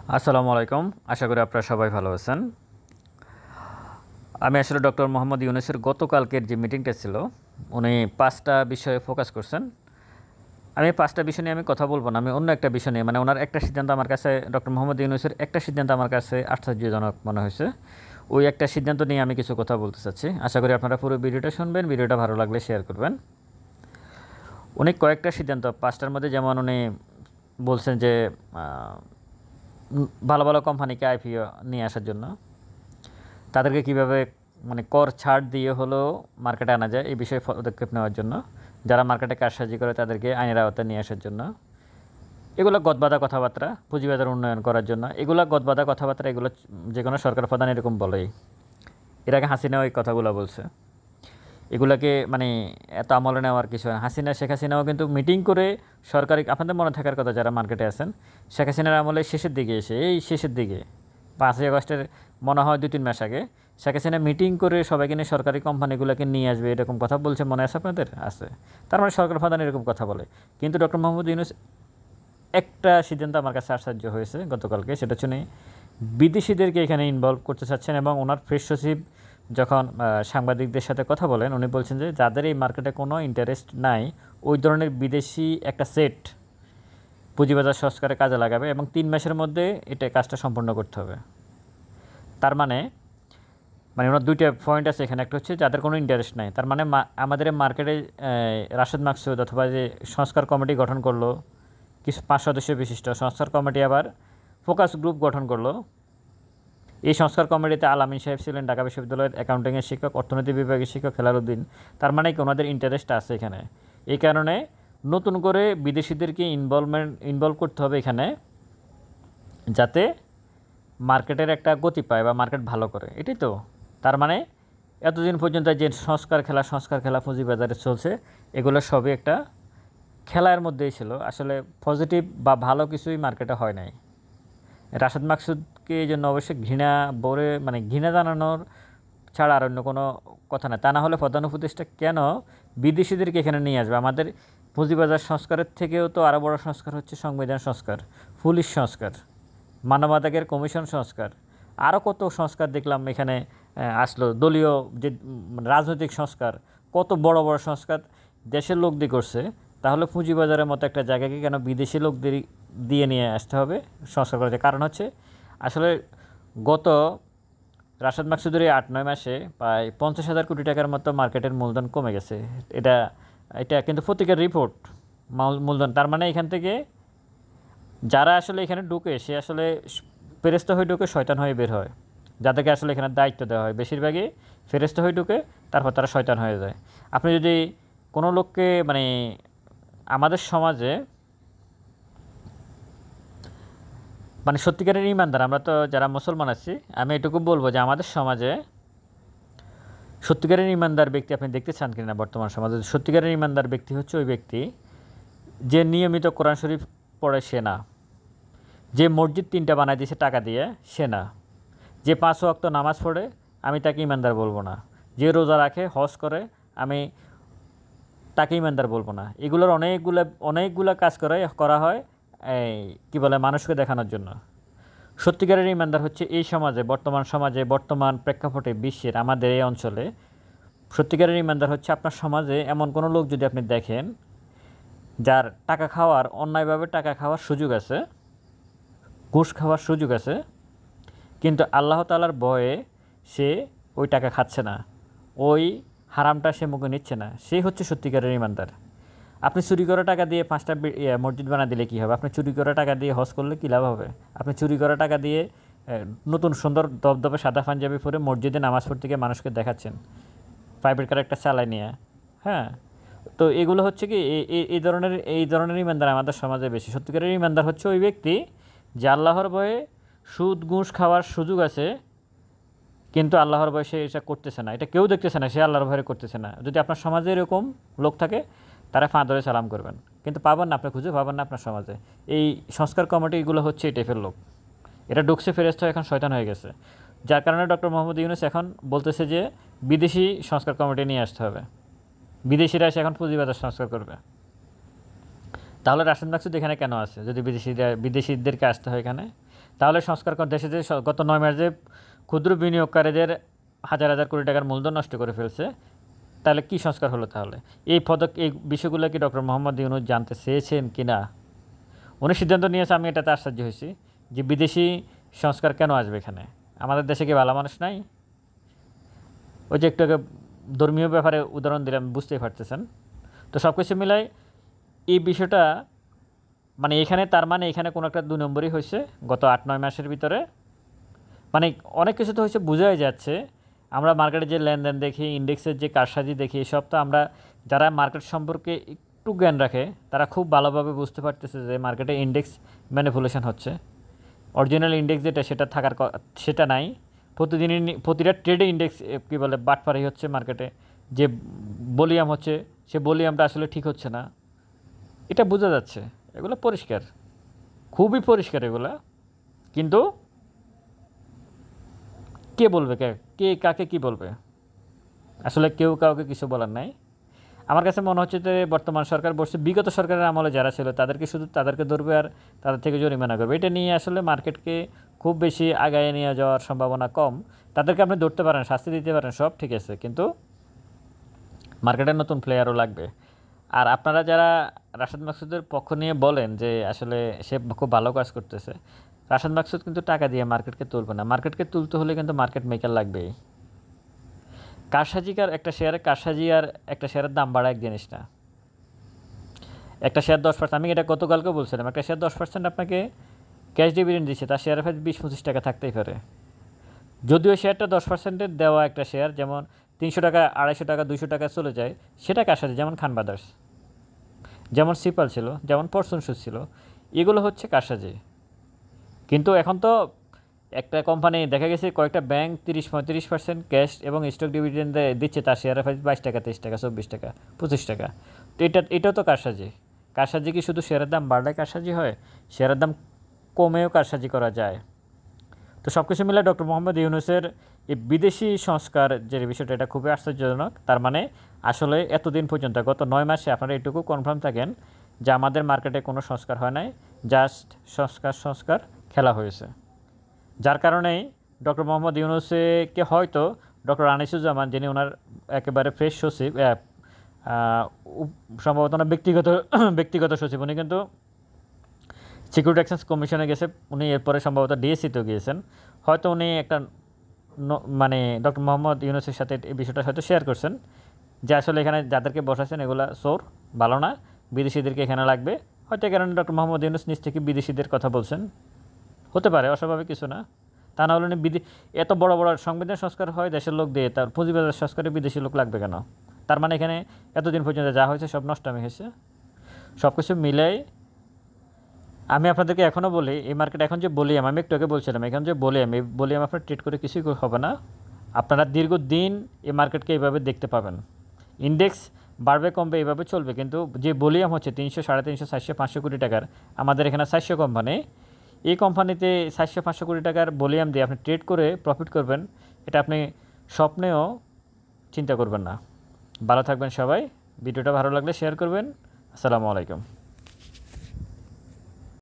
আসসালামু আলাইকুম। আশা করি আপনারা সবাই ভালো আছেন। আমি আসলে ডক্টর মোহাম্মদ ইউনূসের গতকালকের যে মিটিংটা ছিল, উনি ৫টা বিষয়ে ফোকাস করছেন। আমি ৫টা বিষয় নিয়ে আমি কথা বলব না, আমি অন্য একটা বিষয় নিয়ে মানে ওনার একটা সিদ্ধান্ত আমার কাছে, ডক্টর মোহাম্মদ ইউনূসের একটা সিদ্ধান্ত আমার কাছে আশ্চর্যজনক মনে হয়েছে। ওই একটা সিদ্ধান্ত নিয়ে আমি কিছু কথা বলতে চাচ্ছি। আশা করি আপনারা পুরো ভিডিওটা শুনবেন, ভিডিওটা ভালো লাগলে শেয়ার করবেন। উনি কয়েকটা সিদ্ধান্ত ৫টার মধ্যে, যেমন উনি বলছেন যে ভালো ভালো কোম্পানিকে আইপিও নিয়ে আসার জন্য তাদেরকে কীভাবে মানে কর ছাড় দিয়ে হলেও মার্কেটে আনা যায় এই বিষয়ে পদক্ষেপ নেওয়ার জন্য, যারা মার্কেটে কারসাজি করে তাদেরকে আইনের আওতায় নিয়ে আসার জন্য, এগুলো গদবাঁধা কথাবার্তা, পুঁজিবাজার উন্নয়ন করার জন্য, এগুলো গদবাঁধা কথাবার্তা, এগুলো যে কোনো সরকার প্রধান এরকম বলেই। এর আগে হাসিনাও এই কথাগুলো বলছে। এগুলাকে মানে এত আমলে নেওয়ার কিছু হয় না। শেখ হাসিনাও কিন্তু মিটিং করে সরকারি, আপনাদের মনে থাকার কথা যারা মার্কেটে আছেন, শেখ হাসিনার আমলে শেষের দিকে এসে, এই শেষের দিকে 5ই আগস্টের মনে হয় 2-3 মাস আগে শেখ হাসিনা মিটিং করে সবাইকে নিয়ে সরকারি কোম্পানিগুলোকে নিয়ে আসবে এরকম কথা বলছে, মনে আছে আপনাদের? আছে। তার মানে সরকার প্রধান এরকম কথা বলে। কিন্তু ডক্টর মোহাম্মদ ইউনূস একটা সিদ্ধান্ত আমার কাছে আশ্চর্য হয়েছে গতকালকে, সেটা হচ্ছে উনি বিদেশিদেরকে এখানে ইনভলভ করতে চাচ্ছেন। এবং ওনার প্রেস সচিব যখন সাংবাদিকদের সাথে কথা বলেন, উনি বলছেন যে যাদের এই মার্কেটে কোনো ইন্টারেস্ট নাই ওই ধরনের বিদেশি একটা সেট পুঁজিবাজার সংস্কারে কাজে লাগাবে এবং 3 মাসের মধ্যে এটা কাজটা সম্পন্ন করতে হবে। তার মানে ওনার 2টা পয়েন্ট আছে এখানে। একটা হচ্ছে যাদের কোনো ইন্টারেস্ট নাই, তার মানে আমাদের মার্কেটে রাশেদ মাকসুদ অথবা যে সংস্কার কমিটি গঠন করলো, কিছু 5 সদস্য বিশিষ্ট সংস্কার কমিটি আবার ফোকাস গ্রুপ গঠন করলো। এই সংস্কার কমিটিতে আল আমিন সাহেব ছিলেন, ঢাকা বিশ্ববিদ্যালয়ের অ্যাকাউন্টিংয়ের শিক্ষক, অর্থনীতি বিভাগের শিক্ষক হেলালুদ্দিন। তার মানে কি ওনাদের ইন্টারেস্ট আছে এখানে। এই কারণে নতুন করে বিদেশিদেরকে ইনভলভ করতে হবে এখানে, যাতে মার্কেটের একটা গতি পায় বা মার্কেট ভালো করে। এটাই তো। তার মানে এতদিন পর্যন্ত যে সংস্কার খেলা পুঁজিবাজারে চলছে, এগুলো সবই একটা খেলার মধ্যেই ছিল। আসলে পজিটিভ বা ভালো কিছুই মার্কেটে হয় নাই। রাশেদ মাকসুদকে এই জন্য অবশ্যই ঘৃণা জানানোর ছাড়া আর অন্য কোনো কথা না। তা না হলে প্রধান উপদেষ্টা কেন বিদেশিদেরকে এখানে নিয়ে আসবে? আমাদের পুঁজিবাজার সংস্কারের থেকেও তো আরও বড় সংস্কার হচ্ছে সংবিধান সংস্কার, পুলিশ সংস্কার, মানবাধিকার কমিশন সংস্কার, আরও কত সংস্কার দেখলাম এখানে আসলো। দলীয় যে রাজনৈতিক সংস্কার, কত বড় বড় সংস্কার দেশের লোক দিয়ে করছে। তাহলে পুঁজিবাজারের মতো একটা জায়গাকে কেন বিদেশি লোকদের দিয়ে নিয়ে আসতে হবে সংস্কার করতে? কারণ হচ্ছে আসলে গত রাশেদ মাকসুদের এই 8-9 মাসে প্রায় 50,000 কোটি টাকার মতো মার্কেটের মূলধন কমে গেছে। এটা এটা কিন্তু পত্রিকার রিপোর্ট, মূলধন। তার মানে এখান থেকে যারা আসলে এখানে ঢুকে, সে আসলে ফেরেশতা হয়ে ঢুকে, শয়তান হয়ে বের হয়। যাদেরকে আসলে এখানে দায়িত্ব দেওয়া হয় বেশিরভাগই ফেরেশতা হয়ে ঢুকে, তারপর তারা শয়তান হয়ে যায়। আপনি যদি কোনো লোককে আমাদের সমাজে সত্যিকারের ইমানদার, আমরা তো যারা মুসলমান আছি, আমি এটুকু বলবো যে আমাদের সমাজে সত্যিকারের ইমানদার ব্যক্তি আপনি দেখতে চান কিনা বর্তমান সমাজে? সত্যিকারের ইমানদার ব্যক্তি হচ্ছে ওই ব্যক্তি যে নিয়মিত কোরআন শরীফ পড়ে, সে না। যে মসজিদ 3টা বানায় দিয়েছে টাকা দিয়ে, সে না। যে 5 ওয়াক্ত নামাজ পড়ে, আমি তাকে ইমানদার বলবো না। যে রোজা রাখে, হজ করে, আমি তাকে ইমানদার বলবো না। এগুলোর অনেকগুলা কাজ করা হয় এই কী বলে, মানুষকে দেখানোর জন্য। সত্যিকারের ইমানদার হচ্ছে এই সমাজে, বর্তমান প্রেক্ষাপটে, বিশ্বের, আমাদের এই অঞ্চলে সত্যিকারের ইমানদার হচ্ছে আপনার সমাজে এমন কোনো লোক যদি আপনি দেখেন যার অন্যায়ভাবে টাকা খাওয়ার সুযোগ আছে, ঘুষ খাওয়ার সুযোগ আছে, কিন্তু আল্লাহ তাআলার ভয়ে সে ওই টাকা খাচ্ছে না, ওই হারামটা সে মুখে নিচ্ছে না, সে হচ্ছে সত্যিকারের ইমানদার। আপনি চুরি করা টাকা দিয়ে 5টা মসজিদ বানা দিলে কী হবে? আপনি চুরি করা টাকা দিয়ে হজ করলে কী লাভ হবে? আপনি চুরি করা টাকা দিয়ে নতুন সুন্দর দবদবে সাদা পাঞ্জাবি পরে মসজিদে নামাজ পড়তে গিয়ে মানুষকে দেখাচ্ছেন, প্রাইভেট কার একটা চালায় নিয়ে। হ্যাঁ, তো এগুলো হচ্ছে কি এই ধরনের ইমানদার আমাদের সমাজে বেশি। সত্যিকারের ইমানদার হচ্ছে ওই ব্যক্তি যে আল্লাহর ভয়ে সুদ ঘুষ খাওয়ার সুযোগ আছে, কিন্তু আল্লাহর ভয়ে সে এটা করতেছে না, এটা কেউ দেখতেছে না, সে আল্লাহর ভয়ে করতেছে না। যদি আপনার সমাজে এরকম লোক থাকে, তারা পা ধরে সালাম করবেন, কিন্তু পাবেন না, আপনি খুঁজে পাবেন না আপনার সমাজে। এই সংস্কার কমিটিগুলো হচ্ছে এই টাইপের লোক। এটা ঢুকছে, ফেরেশতা এখন শয়তান হয়ে গেছে। যার কারণে ডক্টর মোহাম্মদ ইউনূস এখন বলতেছে যে বিদেশি সংস্কার কমিটি নিয়ে আসতে হবে, বিদেশিরা এসে এখন পুঁজিবাজার সংস্কার করবে। তাহলে রাশেদ মাকসুদ এখানে কেন আছে যদি বিদেশিদেরকে আসতে হয় এখানে? তাহলে সংস্কার দেশে যে গত 9 মাস যে ক্ষুদ্র বিনিয়োগকারীদের হাজার হাজার কোটি টাকার মূলধন নষ্ট করে ফেলছে, তাহলে কি সংস্কার হলো? তাহলে এই বিষয়গুলো কি ডক্টর মোহাম্মদ ইউনূস জানতে চেয়েছেন কি না? উনি সিদ্ধান্ত নিয়েছে, আমি এটাতে আশ্চর্য হয়েছি যে বিদেশি সংস্কার কেন আসবে এখানে? আমাদের দেশে কি ভালো মানুষ নাই? ওই যে একটু আগে ধর্মীয় ব্যাপারে উদাহরণ দিলাম, বুঝতেই পারতেছেন। তো সব কিছু মিলাই এই বিষয়টা মানে এখানে তার মানে এখানে কোনো একটা 2 নম্বরই হয়েছে গত 8-9 মাসের ভিতরে। মানে অনেক কিছু তো হয়েছে, বোঝাই যাচ্ছে। আমরা মার্কেটে যে লেনদেন দেখি, ইন্ডেক্সের যে কারসাজি দেখি, এসব তো আমরা যারা মার্কেট সম্পর্কে একটু জ্ঞান রাখে তারা খুব ভালোভাবে বুঝতে পারতেছে যে মার্কেটে ইন্ডেক্স ম্যানিপুলেশন হচ্ছে। অরিজিনাল ইন্ডেক্স যেটা সেটা সেটা নাই। প্রতিটা ট্রেডে ইন্ডেক্স কী বলে বাটপারি হচ্ছে মার্কেটে। যে ভলিউম হচ্ছে সে ভলিউমটা আসলে ঠিক হচ্ছে না, এটা বোঝা যাচ্ছে। এগুলো পরিষ্কার, খুবই পরিষ্কার এগুলা। কিন্তু কে বলবে, কে কাকে কি বলবে? আসলে কেউ কাউকে কিছু বলার নাই। আমার কাছে মনে হচ্ছে যে বর্তমান সরকার বসছে, বিগত সরকারের আমলে যারা ছিল তাদেরকে ধরবে আর তাদের থেকে জরিমানা করবে। এটা নিয়ে আসলে মার্কেটকে খুব বেশি আগায় নিয়ে যাওয়ার সম্ভাবনা কম। তাদেরকে আপনি ধরতে পারেন, শাস্তি দিতে পারেন, সব ঠিক আছে, কিন্তু মার্কেটের নতুন প্লেয়ারও লাগবে। আর আপনারা যারা রাশেদ মাকসুদের পক্ষ নিয়ে বলেন যে আসলে সে খুব ভালো কাজ করতেছে, রাশেদ মাকসুদ কিন্তু টাকা দিয়ে মার্কেটকে তুলবে না। মার্কেটকে তুলতে হলে কিন্তু মার্কেট মেকার লাগবেই। একটা কারসাজি আর একটা শেয়ারের দাম বাড়া এক জিনিস না। একটা শেয়ার 10%, আমি এটা গতকালকে বলছিলাম, একটা শেয়ার 10% আপনাকে ক্যাশ ডিভিডেন্ড দিচ্ছে, তার শেয়ারের হয়তো 20-25 টাকা থাকতেই পারে। যদিও শেয়ারটা 10%-এর দেওয়া একটা শেয়ার, যেমন 300 টাকা, 250 টাকা, 200 টাকা চলে যায়, সেটা কারসাজি। যেমন খান ব্রাদার্স, যেমন সিপাল ছিল, যেমন পরশুন সুদ ছিল, এগুলো হচ্ছে কারসাজি। কিন্তু এখন তো একটা কোম্পানি দেখা গেছে কয়েকটা ব্যাংক 30-35% ক্যাশ এবং স্টক ডিভিডেন্ড দিচ্ছে, তার শেয়ারের প্রাইস 22 টাকা, 23 টাকা, 24 টাকা, 25 টাকা। তো এটাও তো কারসাজি। কারসাজি কি শুধু শেয়ারের দাম বাড়লে কারসাজি হয়? শেয়ারের দাম কমেও কারসাজি করা যায়। তো সব কিছু মিলে ডক্টর মোহাম্মদ ইউনূসের এই বিদেশি সংস্কার যে বিষয়টা, এটা খুবই আশ্চর্যজনক। তার মানে আসলে এতদিন পর্যন্ত গত 9 মাসে আপনারা এটুকু কনফার্ম থাকেন যে আমাদের মার্কেটে কোনো সংস্কার হয় নাই, জাস্ট সংস্কার খেলা হয়েছে। যার কারণেই ডক্টর মোহাম্মদ ইউনূসকে হয়তো ডক্টর আনিসুজ্জামান, যিনি ওনার একেবারে ফ্রেশ সচিব, সম্ভবত ওনার ব্যক্তিগত সচিব, উনি কিন্তু সিকিউরিটি এক্সচেঞ্জ কমিশনে গেছে, উনি এরপরে সম্ভবত ডিএসসিতেও গিয়েছেন। হয়তো উনি একটা মানে ডক্টর মোহাম্মদ ইউনূসের সাথে এই বিষয়টা হয়তো শেয়ার করছেন যে আসলে এখানে যাদেরকে বসাচ্ছেন এগুলা চোর, ভালো না, বিদেশিদেরকে এখানে লাগবে। হয়তো এই কারণে ডক্টর মোহাম্মদ ইউনূস নিজ থেকে বিদেশিদের কথা বলছেন, হতে পারে, অস্বাভাবিক কিছু না। তা না হলে এত বড় বড় সংবিধান সংস্কার হয় দেশের লোক দিয়ে, তার পুঁজিবাজার সংস্কারে বিদেশি লোক লাগবে কেন? তার মানে এখানে এতদিন পর্যন্ত যা হয়েছে সব নষ্টামি হয়েছে। সব কিছু মিলাই আমি আপনাদেরকে এখনও বলি, এই মার্কেট এখন যে বলিয়াম, আমি একটু আগে বলছিলাম, এখন যে বলিয়াম আপনার ট্রেড করে কিছুই হবে না। আপনারা দীর্ঘদিন এই মার্কেটকে এইভাবে দেখতে পাবেন। ইন্ডেক্স বাড়বে কমবে এইভাবে চলবে, কিন্তু যে বলিয়াম হচ্ছে 300, 350, 400, 500 কোটি টাকার, আমাদের এখানে 400 কোম্পানি, এই কোম্পানিতে 400-500 কোটি টাকার ভলিউম দিয়ে আপনি ট্রেড করে প্রফিট করবেন, এটা আপনি স্বপ্নেও চিন্তা করবেন না। ভালো থাকবেন সবাই। ভিডিওটা ভালো লাগলে শেয়ার করবেন। আসসালামু আলাইকুম।